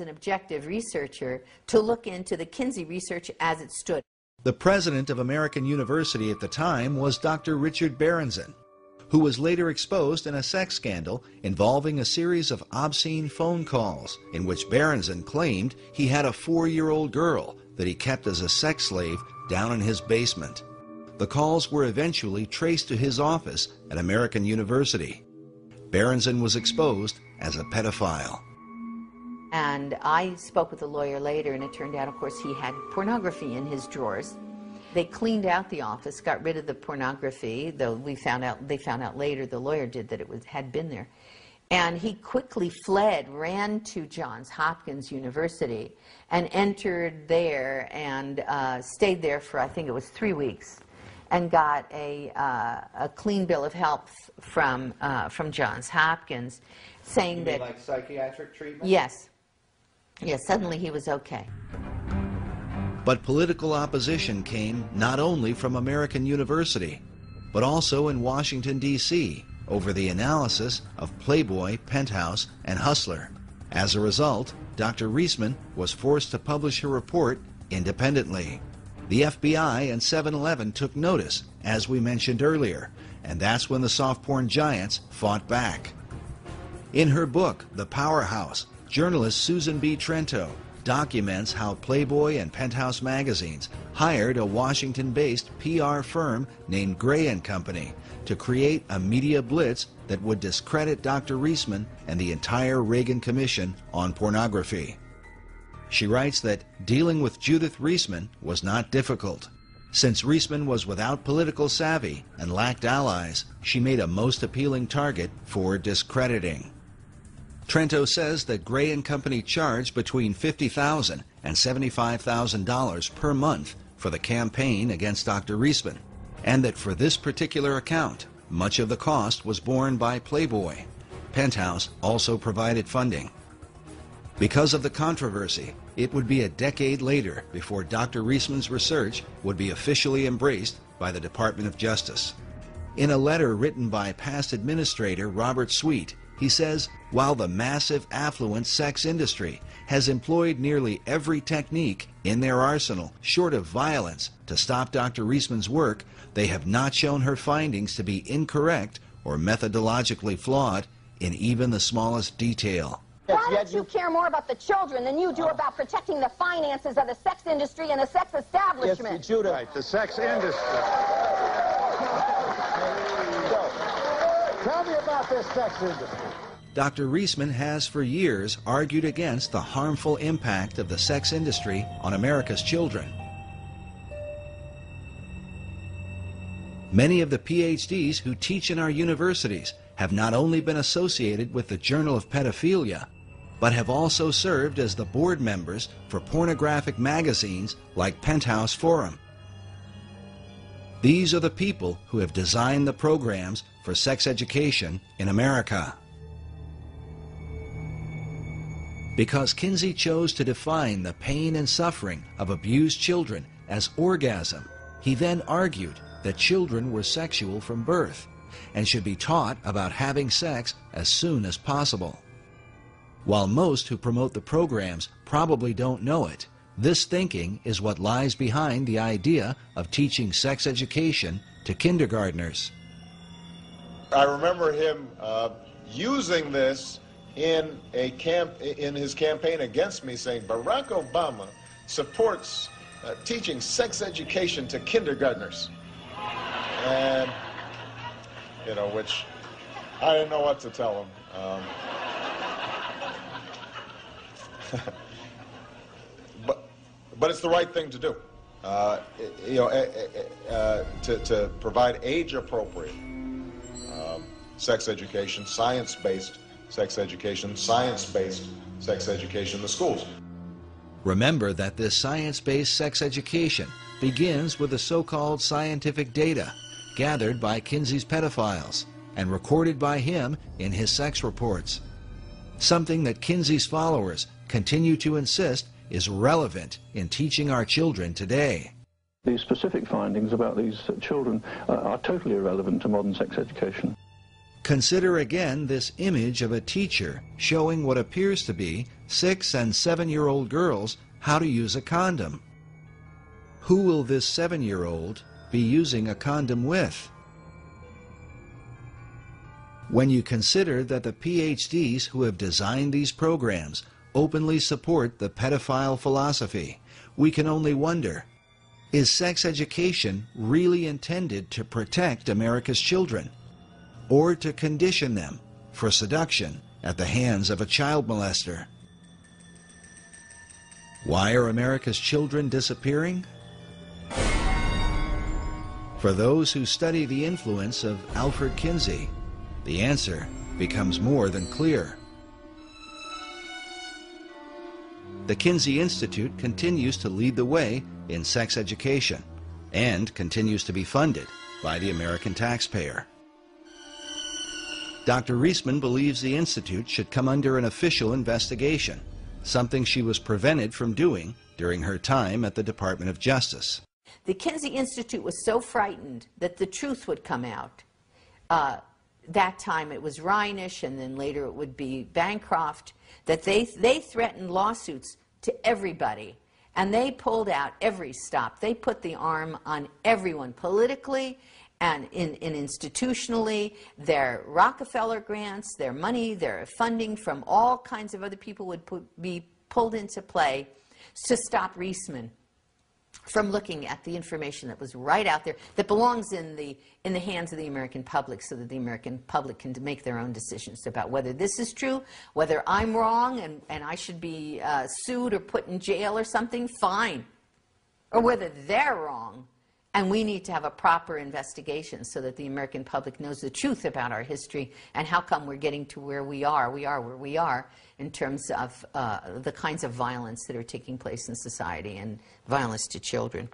an objective researcher to look into the Kinsey research as it stood. The president of American University at the time was Dr. Richard Berenson, who was later exposed in a sex scandal involving a series of obscene phone calls in which Berenson claimed he had a 4-year-old girl that he kept as a sex slave down in his basement. The calls were eventually traced to his office at American University. Berenson was exposed as a pedophile. And I spoke with a lawyer later, and it turned out, of course, he had pornography in his drawers. They cleaned out the office, got rid of the pornography, though they found out later, the lawyer did, that it had been there. And he quickly fled, ran to Johns Hopkins University, and entered there and stayed there for, I think it was 3 weeks, and got a clean bill of health from Johns Hopkins, saying you that... mean like psychiatric treatment? Yes. Yes, suddenly he was okay. But political opposition came not only from American University, but also in Washington, D.C., over the analysis of Playboy, Penthouse, and Hustler. As a result, Dr. Reisman was forced to publish her report independently. The FBI and 7-Eleven took notice, as we mentioned earlier, and that's when the soft porn giants fought back. In her book, The Powerhouse, journalist Susan B. Trento documents how Playboy and Penthouse magazines hired a Washington-based PR firm named Gray & Company to create a media blitz that would discredit Dr. Reisman and the entire Reagan Commission on pornography. She writes that dealing with Judith Reisman was not difficult. Since Reisman was without political savvy and lacked allies, she made a most appealing target for discrediting. Trento says that Gray & Company charged between $50,000 and $75,000 per month for the campaign against Dr. Reisman, and that for this particular account, much of the cost was borne by Playboy. Penthouse also provided funding. Because of the controversy, it would be a decade later before Dr. Reisman's research would be officially embraced by the Department of Justice. In a letter written by past administrator Robert Sweet, he says, while the massive affluent sex industry has employed nearly every technique in their arsenal, short of violence, to stop Dr. Reisman's work, they have not shown her findings to be incorrect or methodologically flawed in even the smallest detail. Why don't you care more about the children than you do about protecting the finances of the sex industry and the sex establishment? Yes, Judah. Right, the sex industry. Tell me about this sex industry. Dr. Reisman has for years argued against the harmful impact of the sex industry on America's children. Many of the PhDs who teach in our universities have not only been associated with the Journal of Pedophilia, but have also served as the board members for pornographic magazines like Penthouse Forum. These are the people who have designed the programs for sex education in America. Because Kinsey chose to define the pain and suffering of abused children as orgasm, he then argued that children were sexual from birth and should be taught about having sex as soon as possible. While most who promote the programs probably don't know it, this thinking is what lies behind the idea of teaching sex education to kindergartners. I remember him using this in his campaign against me, saying Barack Obama supports teaching sex education to kindergartners. And, you know, which I didn't know what to tell him. But it's the right thing to do. You know, to provide age-appropriate sex education, science-based sex education, science-based sex education in the schools. Remember that this science-based sex education begins with the so-called scientific data gathered by Kinsey's pedophiles and recorded by him in his sex reports. Something that Kinsey's followers continue to insist is relevant in teaching our children today. These specific findings about these children are totally irrelevant to modern sex education. Consider again this image of a teacher showing what appears to be 6- and 7-year-old girls how to use a condom. Who will this 7-year-old be using a condom with? When you consider that the PhDs who have designed these programs openly support the pedophile philosophy, we can only wonder, is sex education really intended to protect America's children, or to condition them for seduction at the hands of a child molester? Why are America's children disappearing? For those who study the influence of Alfred Kinsey, the answer becomes more than clear. The Kinsey Institute continues to lead the way in sex education and continues to be funded by the American taxpayer. Dr. Reisman believes the Institute should come under an official investigation, something she was prevented from doing during her time at the Department of Justice. The Kinsey Institute was so frightened that the truth would come out. That time it was Reinisch, and then later it would be Bancroft, that they threatened lawsuits to everybody. And they pulled out every stop. They put the arm on everyone politically and institutionally. Their Rockefeller grants, their money, their funding from all kinds of other people would be pulled into play to stop Reisman from looking at the information that was right out there, that belongs in the hands of the American public, so that the American public can make their own decisions about whether this is true, whether I'm wrong and I should be sued or put in jail or something, fine. Or whether they're wrong and we need to have a proper investigation so that the American public knows the truth about our history and how come we're getting to where we are where we are in terms of the kinds of violence that are taking place in society and violence to children.